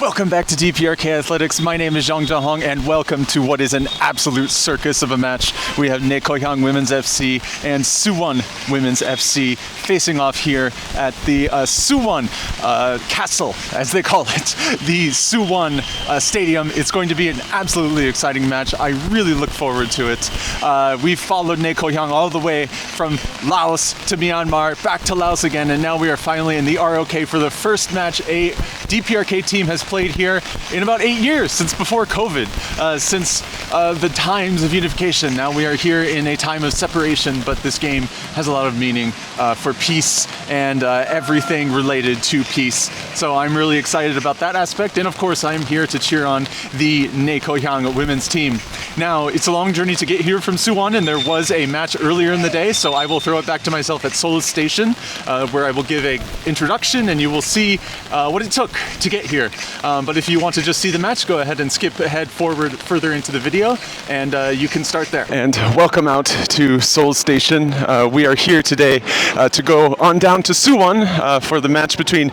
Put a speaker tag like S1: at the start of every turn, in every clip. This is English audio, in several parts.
S1: Welcome back to DPRK Athletics. My name is Yong and welcome to what is an absolute circus of a match. We have Naekohyang Women's FC and Suwon Women's FC facing off here at the Suwon Castle, as they call it, the Suwon Stadium. It's going to be an absolutely exciting match. I really look forward to it. We've followed Naekohyang all the way from Laos to Myanmar, back to Laos again, and now we are finally in the ROK for the first match a DPRK team has played here in about 8 years, since before COVID, since the times of unification. Now we are here in a time of separation, but this game has a lot of meaning for peace and everything related to peace. So I'm really excited about that aspect, and of course I'm here to cheer on the Naekohyang women's team. Now, it's a long journey to get here from Suwon, and there was a match earlier in the day, so I will throw it back to myself at Seoul Station, where I will give an introduction and you will see what it took to get here. But if you want to just see the match, go ahead and skip ahead forward further into the video, and you can start there. And welcome out to Seoul Station. We are here today to go on down to Suwon for the match between,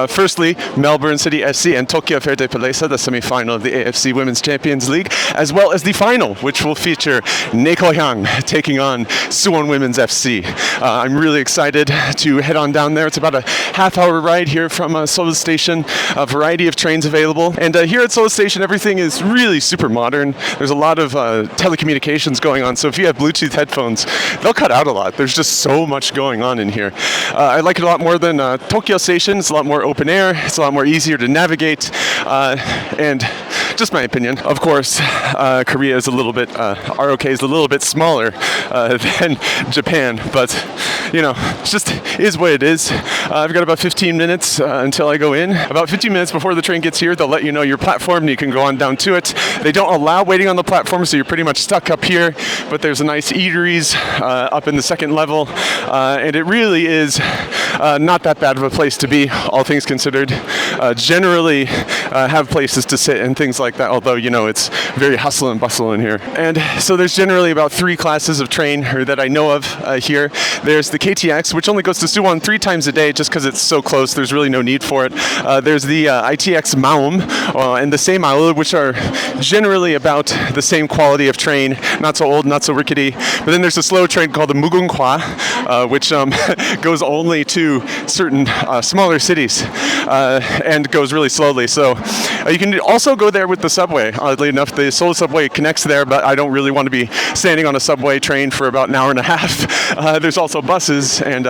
S1: firstly, Melbourne City FC and Tokyo Verde Pelesa, the semi-final of the AFC Women's Champions League, as well as the final, which will feature Naekohyang taking on Suwon Women's FC. I'm really excited to head on down there. It's about a half-hour ride here from Seoul Station. A variety of trains available, and here at Seoul Station everything is really super modern. There's a lot of telecommunications going on, so if you have Bluetooth headphones, they'll cut out a lot. There's just so much going on in here. I like it a lot more than Tokyo Station. It's a lot more open air, it's a lot more easier to navigate, and just my opinion. Of course, Korea is a little bit, ROK is a little bit smaller than Japan, but you know, it just is what it is. I've got about 15 minutes until I go in. About 15 minutes before the train gets here, they'll let you know your platform and you can go on down to it. They don't allow waiting on the platform, so you're pretty much stuck up here, but there's a nice eateries up in the second level, and it really is not that bad of a place to be, all things considered. Generally have places to sit and things like that, although, you know, it's very hustle and bustle in here. And so there's generally about 3 classes of train that I know of here. There's the KTX, which only goes to Suwon 3 times a day just because it's so close. There's really no need for it. There's the ITX Maum and the Seoul, which are generally about the same quality of train, not so old, not so rickety. But then there's a slow train called the Mugunghwa, which goes only to certain smaller cities and goes really slowly. So you can also go there with the subway. Oddly enough, the Seoul subway connects there, but I don't really want to be standing on a subway train for about an hour and a half. There's also buses, and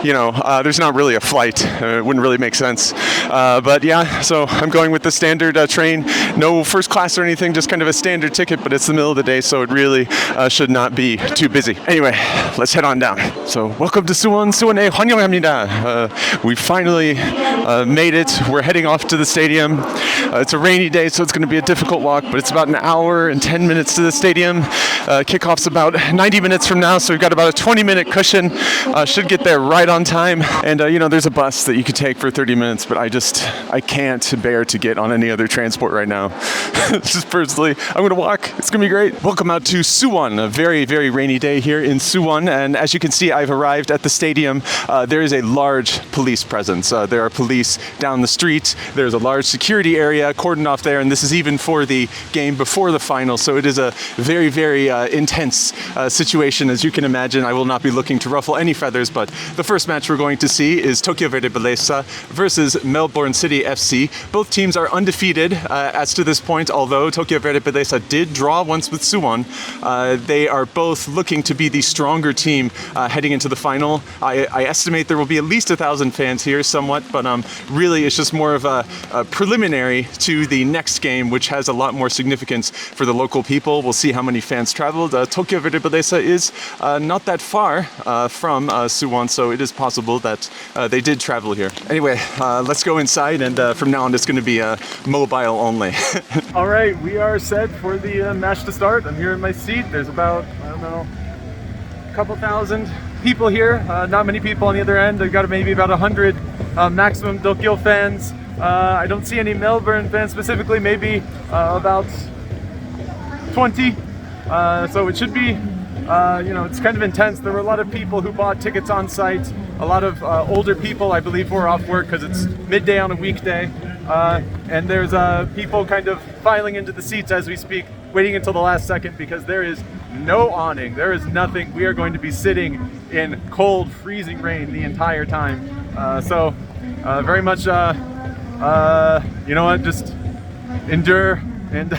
S1: you know, there's not really a flight. It wouldn't really make sense. But yeah, so I'm going with the standard train. No first class or anything, just kind of a standard ticket, but it's the middle of the day, so it really should not be too busy. Anyway, let's head on down. So welcome to Suwon. Suwon에 환영합니다. We finally made it. We're heading off to the stadium. It's a rainy day, so it's going to be a difficult walk, but it's about an hour and 10 minutes to the stadium. Kickoff's about 90 minutes from now, so we've got about a 20-minute cushion. Should get there right on time. And you know, there's a bus that you could take for 30 minutes, but I can't bear to get on any other transport right now. Just personally, I'm going to walk. It's going to be great. Welcome out to Suwon. A very, very rainy day here in Suwon, and as you can see, I've arrived at the stadium. There is a large police presence. There are police down the street. There's a large security area cordoned off there, and this is even for the game before the final, so it is a very, very intense situation, as you can imagine. I will not be looking to ruffle any feathers, but the first match we're going to see is Tokyo Verde Pelesa versus Melbourne City FC. Both teams are undefeated as to this point, although Tokyo Verde Pelesa did draw once with Suwon. They are both looking to be the stronger team heading into the final. I estimate there will be at least 1,000 fans here somewhat, but really it's just more of a preliminary to the next game, which has a lot more significance for the local people. We'll see how many fans traveled. Tokyo Verde Pelesa is not that far from Suwon, so it is possible that they did travel here. Anyway, let's go inside, and from now on it's going to be mobile only. All right, we are set for the match to start. I'm here in my seat. There's about, I don't know, a couple thousand people here. Not many people on the other end. I've got maybe about 100 maximum Tokyo fans. I don't see any Melbourne fans specifically, maybe about 20. So it should be, you know, it's kind of intense. There were a lot of people who bought tickets on site. A lot of older people, I believe, were off work because it's midday on a weekday. and there's people kind of filing into the seats as we speak, waiting until the last second because there is no awning. There is nothing. We are going to be sitting in cold, freezing rain the entire time. So very much, you know what, just endure and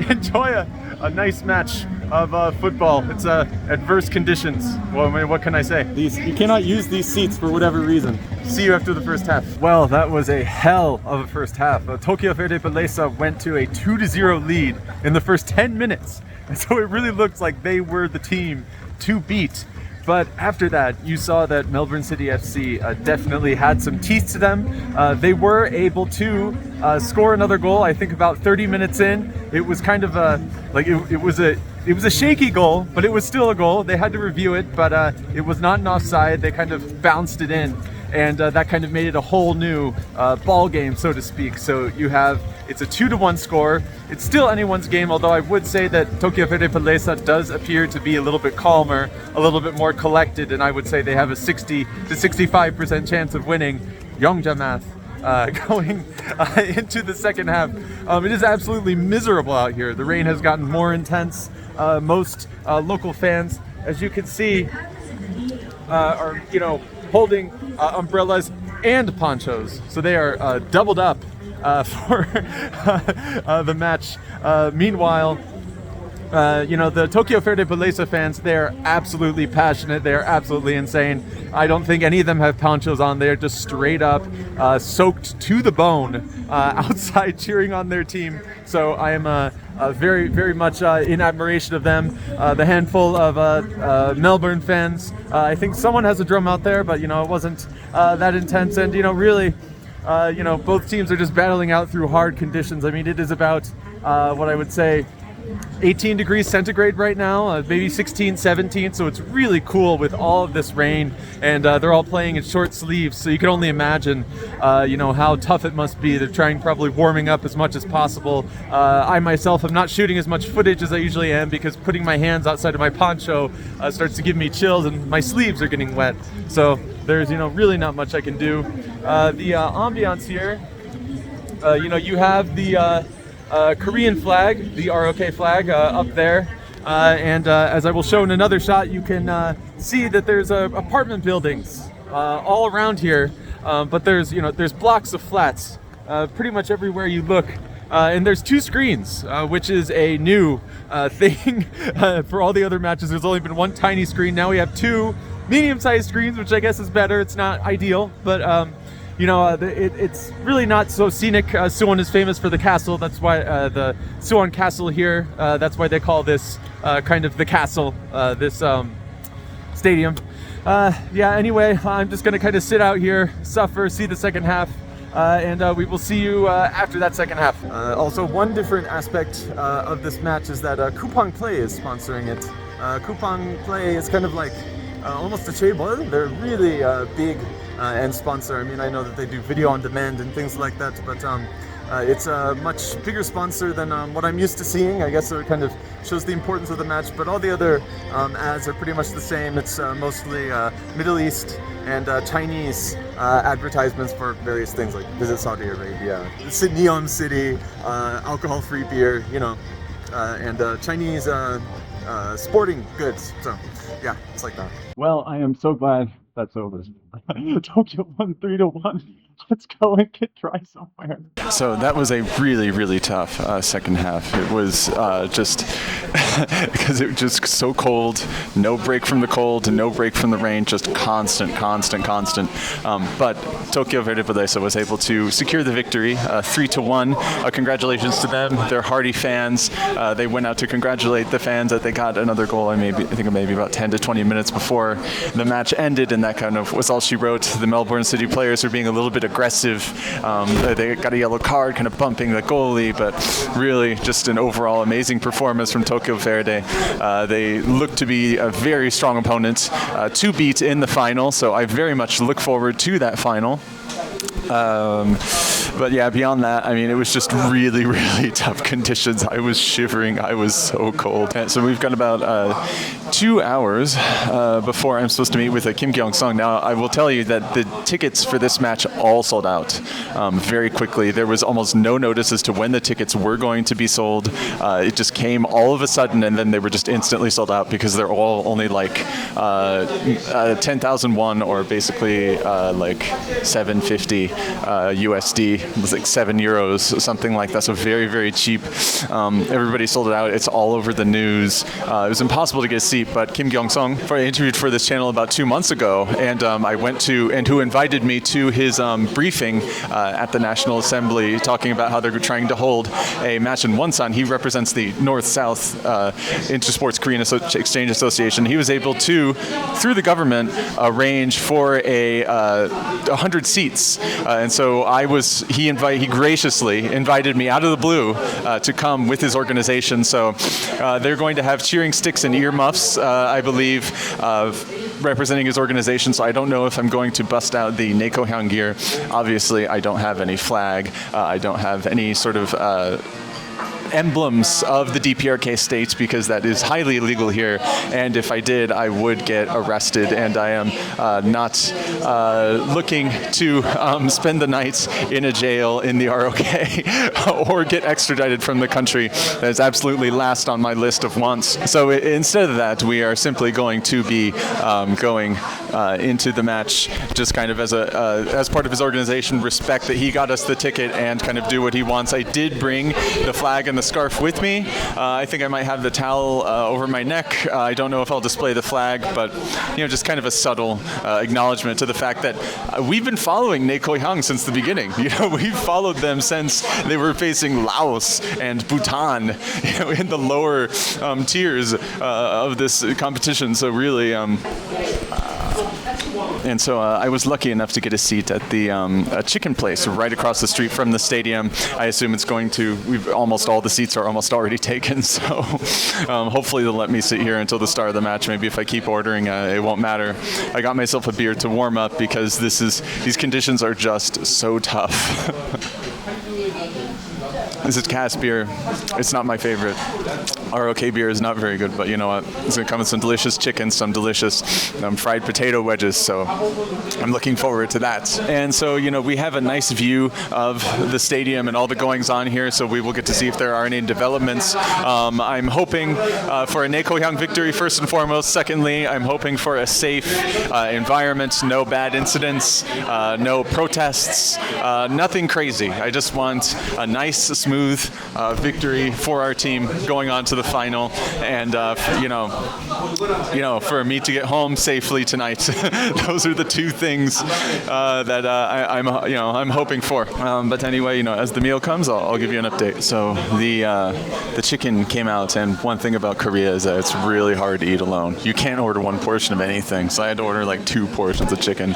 S1: enjoy a nice match of football. It's adverse conditions. Well, I mean, what can I say? You cannot use these seats for whatever reason. See you after the first half. Well, that was a hell of a first half. Tokyo Verde Belleza went to a 2-0 lead in the first 10 minutes. And so it really looked like they were the team to beat. But after that, you saw that Melbourne City FC definitely had some teeth to them. They were able to score another goal. I think about 30 minutes in. It was kind of it was a shaky goal, but it was still a goal. They had to review it, but it was not an offside. They kind of bounced it in, and that kind of made it a whole new ball game, so to speak. So it's a 2-1 score. It's still anyone's game, although I would say that Tokyo Verde Belleza does appear to be a little bit calmer, a little bit more collected, and I would say they have a 60 to 65% chance of winning. Yong math. Going into the second half. It is absolutely miserable out here. The rain has gotten more intense. Most local fans, as you can see, are holding umbrellas and ponchos, so they are doubled up for the match. Meanwhile, the Tokyo Verde Belleza fans, they're absolutely passionate. They're absolutely insane. I don't think any of them have ponchos on. They're just straight up soaked to the bone outside cheering on their team. So I am very, very much in admiration of them. The handful of Melbourne fans, I think someone has a drum out there, but, it wasn't that intense. And, really, both teams are just battling out through hard conditions. I mean, it is about what I would say 18 degrees centigrade right now, maybe 16, 17, so it's really cool with all of this rain, and they're all playing in short sleeves, so you can only imagine, how tough it must be. They're trying probably warming up as much as possible. I myself am not shooting as much footage as I usually am because putting my hands outside of my poncho starts to give me chills, and my sleeves are getting wet, so there's, really not much I can do. The ambiance here, you have the Korean flag, the ROK flag, up there, and as I will show in another shot, you can see that there's apartment buildings all around here, but there's blocks of flats pretty much everywhere you look, and there's 2 screens, which is a new thing. For all the other matches, there's only been 1 tiny screen. Now we have 2 medium-sized screens, which I guess is better. It's not ideal, but it's really not so scenic. Suwon is famous for the castle. That's why the Suwon Castle here, that's why they call this kind of the castle, this stadium. Anyway, I'm just going to kind of sit out here, suffer, see the second half, and we will see you after that second half. Also, one different aspect of this match is that Coupang Play is sponsoring it. Coupang Play is kind of like almost a chaebol. They're really big and sponsor. I mean, I know that they do video on demand and things like that, but it's a much bigger sponsor than what I'm used to seeing. I guess it kind of shows the importance of the match, but all the other ads are pretty much the same. It's mostly Middle East and Chinese advertisements for various things like visit Saudi Arabia, Neon City, alcohol-free beer, and Chinese sporting goods. So yeah, it's like that. Well, I am so glad that's over. Tokyo won 3-1. Let's go and get dry somewhere. So that was a really, really tough second half. It was just because it was just so cold. No break from the cold, no break from the rain, just constant. But Tokyo Verde Belleza was able to secure the victory, 3-1. Congratulations to them. They're hardy fans. They went out to congratulate the fans that they got another goal. I think maybe about 10 to 20 minutes before the match ended, and that kind of was all she wrote. The Melbourne City players were being a little bit aggressive. They got a yellow card, kind of bumping the goalie, but really just an overall amazing performance from Tokyo Verde. They look to be a very strong opponent to beat in the final, so I very much look forward to that final. But yeah, beyond that, I mean, it was just really, really tough conditions. I was shivering. I was so cold. And so we've got about 2 hours before I'm supposed to meet with Kim Kyung-sung. Now, I will tell you that the tickets for this match all sold out very quickly. There was almost no notice as to when the tickets were going to be sold. It just came all of a sudden, and then they were just instantly sold out because they're all only like 10,000 won, or basically like 750 USD. It was like €7, something like that. So very, very cheap. Everybody sold it out. It's all over the news. It was impossible to get a seat, but Kim Kyung-sung, I interviewed for this channel about 2 months ago, and I went to, and who invited me to his briefing at the National Assembly, talking about how they're trying to hold a match in Wonsan. He represents the North-South Intersports Korean Exchange Association. He was able to, through the government, arrange for 100 seats, and so he graciously invited me out of the blue to come with his organization. So they're going to have cheering sticks and earmuffs, I believe, representing his organization. So I don't know if I'm going to bust out the Naekohyang gear. Obviously, I don't have any flag. I don't have any sort of emblems of the DPRK states, because that is highly illegal here, and if I did, I would get arrested, and I am not looking to spend the night in a jail in the ROK or get extradited from the country. That is absolutely last on my list of wants. So instead of that, we are simply going to be going into the match just kind of as part of his organization, respect that he got us the ticket, and kind of do what he wants. I did bring the flag and the scarf with me. I think I might have the towel over my neck. I don't know if I'll display the flag, but just kind of a subtle acknowledgement to the fact that we've been following Naekohyang since the beginning. We've followed them since they were facing Laos and Bhutan, in the lower tiers of this competition. So really, and so I was lucky enough to get a seat at the chicken place right across the street from the stadium. I assume it's going to, almost all the seats are almost already taken, so hopefully they'll let me sit here until the start of the match. Maybe if I keep ordering, it won't matter. I got myself a beer to warm up because these conditions are just so tough. This is cast beer. It's not my favorite. ROK beer is not very good, but you know what? It's going to come with some delicious chicken, some delicious fried potato wedges, so I'm looking forward to that. And so, we have a nice view of the stadium and all the goings-on here, so we will get to see if there are any developments. I'm hoping for a Naekohyang victory, first and foremost. Secondly, I'm hoping for a safe environment, no bad incidents, no protests, nothing crazy. I just want a nice, smooth victory for our team going on to the final, and for me to get home safely tonight. Those are the two things that I'm hoping for. But anyway, as the meal comes, I'll give you an update. So the chicken came out, and one thing about Korea is that it's really hard to eat alone. You can't order one portion of anything, so I had to order like 2 portions of chicken.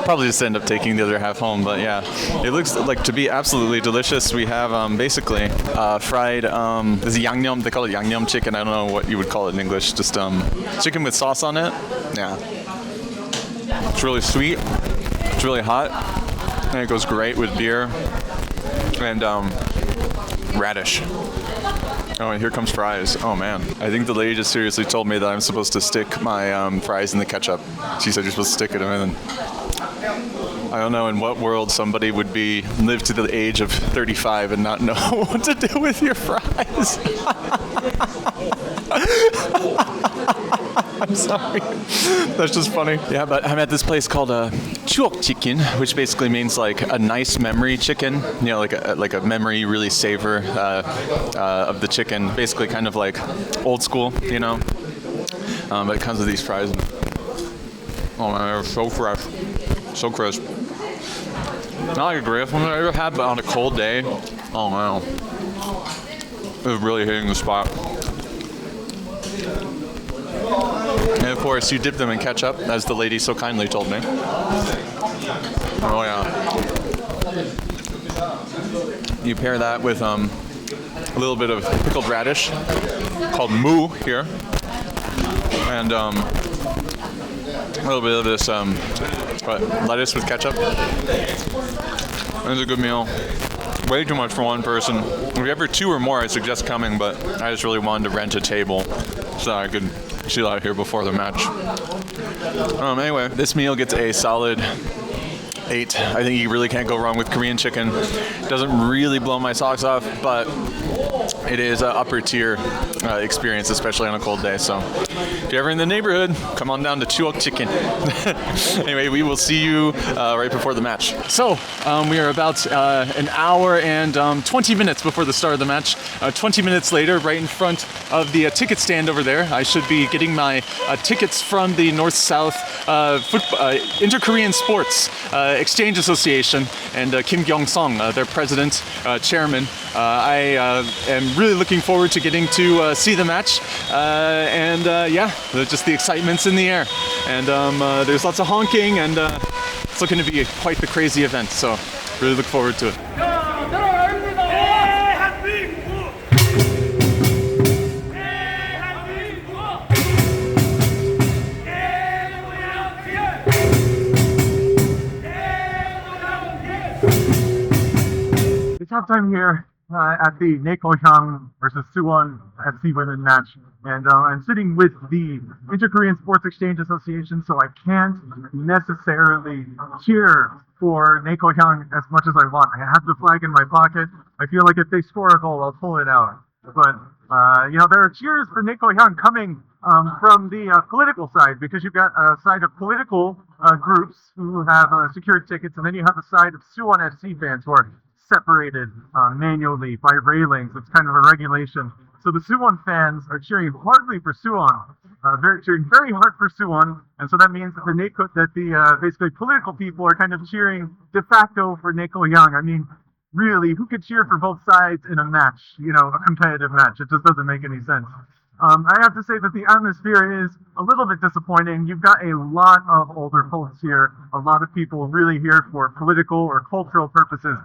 S1: Probably just end up taking the other half home, but yeah, it looks like to be absolutely delicious. We have basically fried, this is yangnyeom, they call it yangnyeom chicken. I don't know what you would call it in English, just chicken with sauce on it. Yeah. It's really sweet, it's really hot, and it goes great with beer and radish. Oh, and here comes fries. Oh man, I think the lady just seriously told me that I'm supposed to stick my fries in the ketchup. She said you're supposed to stick it in, and I don't know in what world somebody would live to the age of 35 and not know what to do with your fries. I'm sorry. That's just funny. Yeah, but I'm at this place called Chuok chicken, which basically means like a nice memory chicken. Like a memory you really savor of the chicken. Basically kind of like old school, But it comes with these fries. Oh man, they're so fresh. So crisp. Not like a great one I ever had, but on a cold day, oh man, it was really hitting the spot. And of course, you dip them in ketchup, as the lady so kindly told me. Oh yeah. You pair that with a little bit of pickled radish, called mu here, and a little bit of this lettuce with ketchup. It's a good meal. Way too much for one person. If you ever 2 or more, I suggest coming, but I just really wanted to rent a table so I could chill out here before the match. Anyway, this meal gets a solid 8. I think you really can't go wrong with Korean chicken. Doesn't really blow my socks off, but it is an upper tier experience, especially on a cold day. So if you're ever in the neighborhood, come on down to Chuok Chicken. Anyway, we will see you right before the match. So we are about an hour and 20 minutes before the start of the match. 20 minutes later, right in front of the ticket stand over there, I should be getting my tickets from the North-South Inter-Korean Sports Exchange Association, and Kim Kyung-sung, their president, chairman. I am really looking forward to getting to see the match, and yeah, just the excitement's in the air, and there's lots of honking, and it's looking to be quite the crazy event, so really look forward to it. It's halftime here at the Hyung versus Suwon FC women match, and I'm sitting with the Inter-Korean Sports Exchange Association, so I can't necessarily cheer for Hyung as much as I want. I have the flag in my pocket. I feel like if they score a goal, I'll pull it out. But you know, there are cheers for Hyung coming from the political side, because you've got a side of political groups who have secured tickets, and then you have a side of Suwon FC fans who are separated manually by railings. It's kind of a regulation. So the Suwon fans are cheering hardly for Suwon, cheering very hard for Suwon, and so that means that the basically political people are kind of cheering de facto for Hyung. I mean, really, who could cheer for both sides in a match? You know, a competitive match. It just doesn't make any sense. I have to say that the atmosphere is a little bit disappointing. You've got a lot of older folks here, a lot of people really here for political or cultural purposes.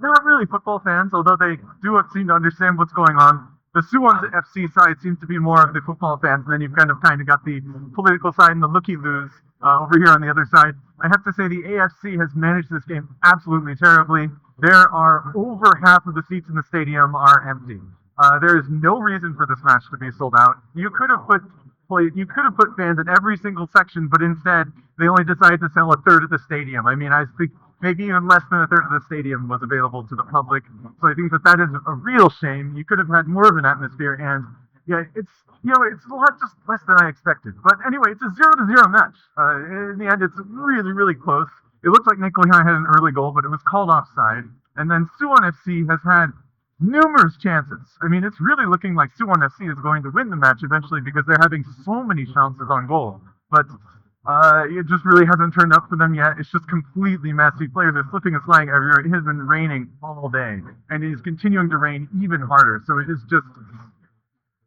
S1: They're not really football fans, although they do seem to understand what's going on. The Suwon FC side seems to be more of the football fans, and then you've kind of got the political side and the looky-loos over here on the other side. I have to say the AFC has managed this game absolutely terribly. There are over half of the seats in the stadium are empty. There is no reason for this match to be sold out. You could have put fans in every single section, but instead they only decided to sell a third of the stadium. I mean, I think maybe even less than a third of the stadium was available to the public. So I think that is a real shame. You could have had more of an atmosphere, and yeah, it's a lot just less than I expected. But anyway, it's a 0-0 match. In the end, it's really, really close. It looks like Hyung had an early goal, but it was called offside. And then Suwon FC has had numerous chances. I mean, it's really looking like Suwon FC is going to win the match eventually, because they're having so many chances on goal. But it just really hasn't turned up for them yet. It's just completely messy. Players are slipping and sliding everywhere. It has been raining all day, and it is continuing to rain even harder. So it is just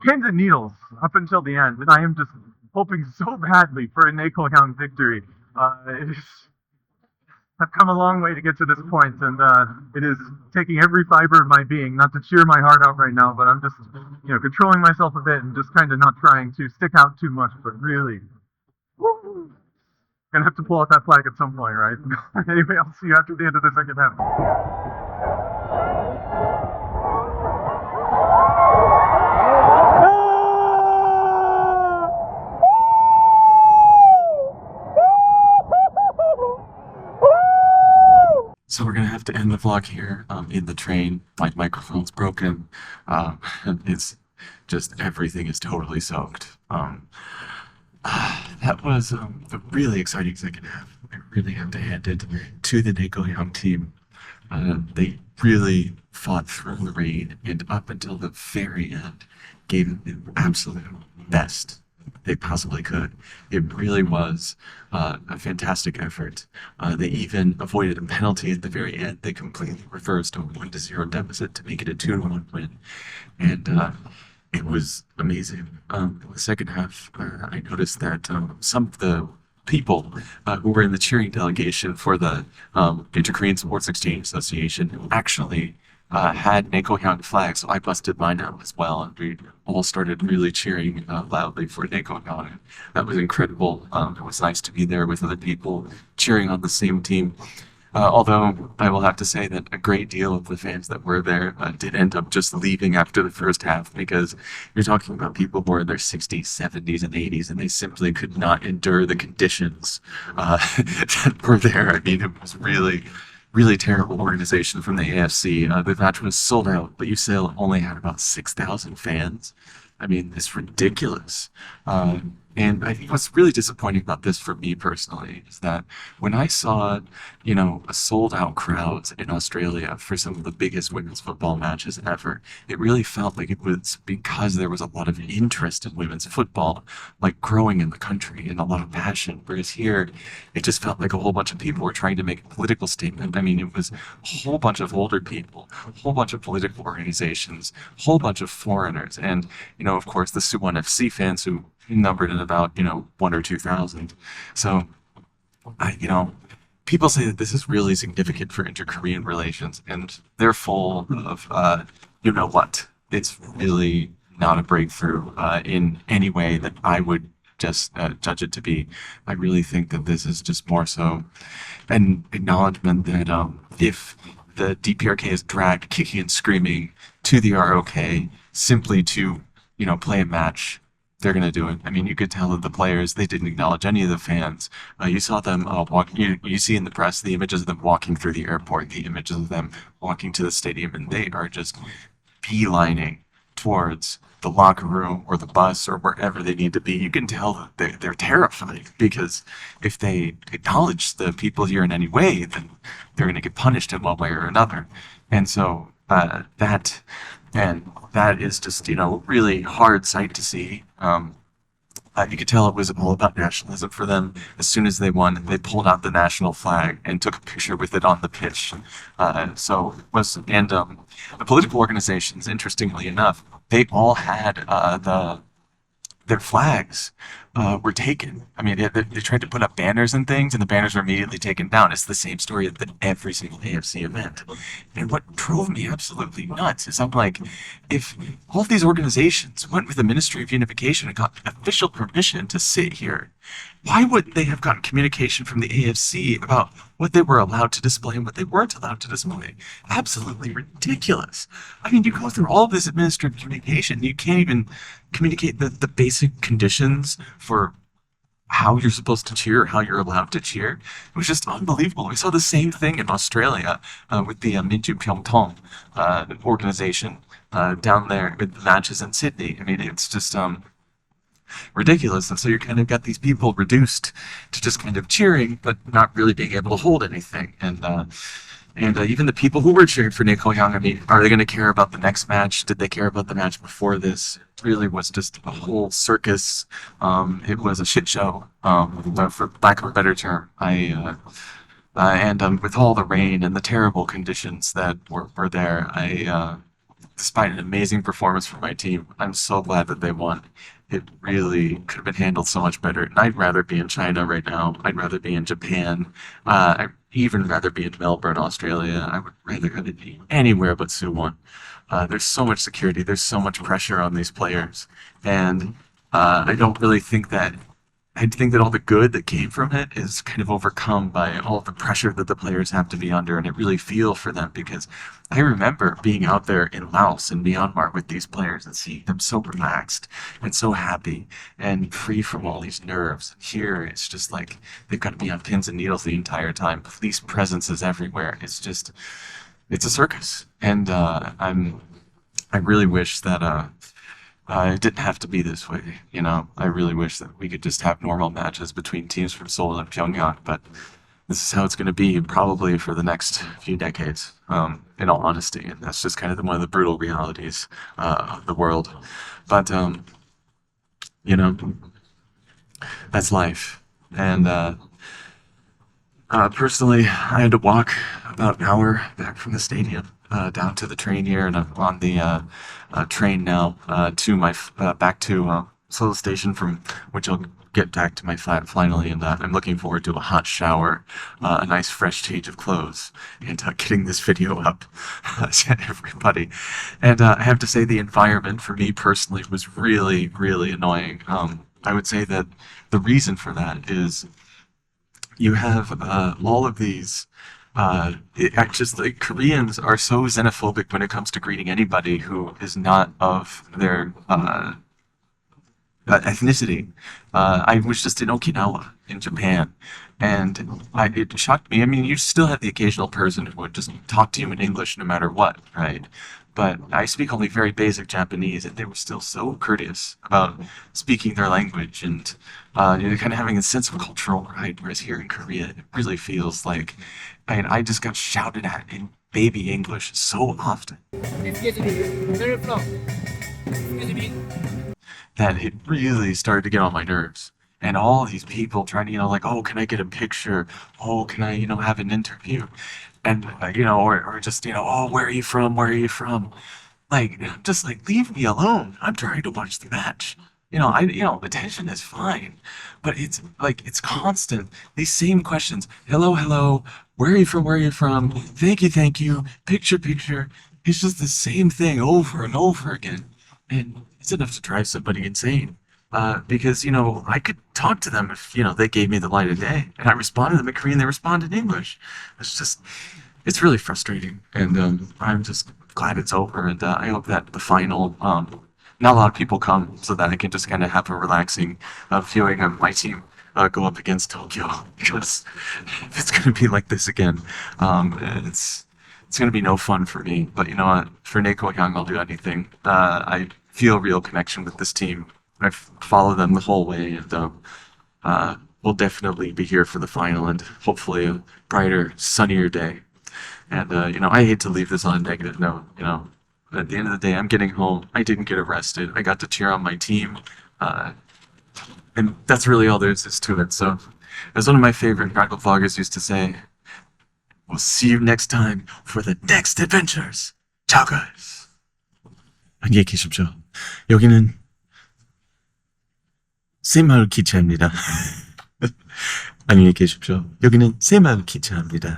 S1: pins and needles up until the end. And I am just hoping so badly for a Hyung victory. I've come a long way to get to this point, and it is taking every fiber of my being not to cheer my heart out right now, but I'm just, controlling myself a bit and just kind of not trying to stick out too much, but really, gonna have to pull out that flag at some point, right? Anyway, I'll see you after the end of the second half.
S2: So we're gonna have to end the vlog here in the train. My microphone's broken. It's just everything is totally soaked. That was a really exciting second half. I really have to hand it to the Hyung team. They really fought through the rain, and up until the very end gave it the absolute best they possibly could. It really was a fantastic effort. They even avoided a penalty at the very end. They completely reversed a 1-0 deficit to make it a 2-1 win, and it was amazing. In the second half, I noticed that some of the people who were in the cheering delegation for the Inter-Korean Sports Exchange Association actually had Hyung flags, so I busted mine out as well, and we all started really cheering loudly for Hyung. That was incredible. It was nice to be there with other people cheering on the same team. Although I will have to say that a great deal of the fans that were there did end up just leaving after the first half, because you're talking about people who are in their 60s, 70s, and 80s, and they simply could not endure the conditions that were there. I mean, it was really terrible organization from the AFC. The match was sold out, but UCL only had about 6,000 fans. I mean, it's ridiculous. And I think what's really disappointing about this for me personally is that when I saw, a sold out crowds in Australia for some of the biggest women's football matches ever, it really felt like it was because there was a lot of interest in women's football, like growing in the country, and a lot of passion. Whereas here, it just felt like a whole bunch of people were trying to make a political statement. I mean, it was a whole bunch of older people, a whole bunch of political organizations, a whole bunch of foreigners, and, of course, the Suwon FC fans who numbered in about 1 or 2,000. So people say that this is really significant for inter-Korean relations, and they're full of what. It's really not a breakthrough in any way that I would just judge it to be. I really think that this is just more so an acknowledgement that if the DPRK is dragged kicking and screaming to the ROK simply to play a match, they're going to do it. I mean, you could tell that the players, they didn't acknowledge any of the fans. You saw them walking, you see in the press the images of them walking through the airport, the images of them walking to the stadium, and they are just beelining towards the locker room or the bus or wherever they need to be. You can tell that they're terrified, because if they acknowledge the people here in any way, then they're going to get punished in one way or another. And so that is just, really hard sight to see. You could tell it was all about nationalism for them. As soon as they won, they pulled out the national flag and took a picture with it on the pitch. The political organizations, interestingly enough, they all had their flags were taken. I mean, they tried to put up banners and things, and the banners were immediately taken down. It's the same story at every single AFC event. And what drove me absolutely nuts is I'm like, if all of these organizations went with the Ministry of Unification and got official permission to sit here, why wouldn't they have gotten communication from the AFC about what they were allowed to display and what they weren't allowed to display? Absolutely ridiculous. I mean, you go through all of this administrative communication, you can't even communicate the basic conditions for how you're supposed to cheer, how you're allowed to cheer. It was just unbelievable. We saw the same thing in Australia with the Minju Pyeongtong organization down there with the matches in Sydney. I mean, it's just ridiculous. And so you kind of got these people reduced to just kind of cheering, but not really being able to hold anything. And even the people who were cheering for Nick Ho-young, I mean, are they going to care about the next match? Did they care about the match before this? It really was just a whole circus. It was a shit show, for lack of a better term. With all the rain and the terrible conditions that were there, despite an amazing performance from my team, I'm so glad that they won. It really could have been handled so much better. And I'd rather be in China right now. I'd rather be in Japan. I'd even rather be in Melbourne, Australia. I would rather have it be anywhere but Suwon. There's so much security. There's so much pressure on these players. And I don't really think that I think that all the good that came from it is kind of overcome by all the pressure that the players have to be under, and I really feel for them, because I remember being out there in Laos and Myanmar with these players and seeing them so relaxed and so happy and free from all these nerves. Here, it's just like they've got to be on pins and needles the entire time. Police presence is everywhere. It's a circus, and I really wish that it didn't have to be this way, I really wish that we could just have normal matches between teams from Seoul and Pyongyang, but this is how it's going to be probably for the next few decades, in all honesty, and that's just kind of one of the brutal realities of the world. But, that's life. And personally, I had to walk about an hour back from the stadium down to the train here, and I'm on the train now to my back to Seoul Station, from which I'll get back to my flat finally, and I'm looking forward to a hot shower, a nice fresh change of clothes, and getting this video up to everybody. And I have to say, the environment for me personally was really, really annoying. I would say that the reason for that is you have all of these I just like Koreans are so xenophobic when it comes to greeting anybody who is not of their ethnicity. I was just in Okinawa in Japan, and it shocked me. I mean, you still have the occasional person who would just talk to you in English no matter what, right? But I speak only very basic Japanese, and they were still so courteous about speaking their language and kind of having a sense of cultural pride. Whereas here in Korea, it really feels like, I mean, I just got shouted at in baby English so often
S3: Excuse me, where are you from? Excuse me.
S2: that it really started to get on my nerves. And all these people trying to, like, oh, can I get a picture? Oh, can I, have an interview? And, or just, oh, where are you from? Where are you from? Like, just like, leave me alone. I'm trying to watch the match. The tension is fine, but it's like, it's constant. These same questions. Hello, hello. Where are you from? Where are you from? Thank you, thank you. Picture, picture. It's just the same thing over and over again. And it's enough to drive somebody insane. Because, I could talk to them if, they gave me the light of day. And I responded to them in Korean, they responded in English. It's really frustrating. And I'm just glad it's over. And I hope that the final, not a lot of people come so that I can just kind of have a relaxing viewing of my team go up against Tokyo. Because if it's going to be like this again, it's going to be no fun for me. But you know what? For Neko Hyung, I'll do anything. I feel a real connection with this team. I've followed them the whole way, and we'll definitely be here for the final and hopefully a brighter, sunnier day. And I hate to leave this on a negative note. But at the end of the day, I'm getting home. I didn't get arrested. I got to cheer on my team, and that's really all there is to it. So, as one of my favorite practical vloggers used to say, "We'll see you next time for the next adventures." Ciao, guys. 안녕히 계십시오. 여기는 새마을 기차입니다. 안녕히 계십시오. 여기는 새마을 기차입니다.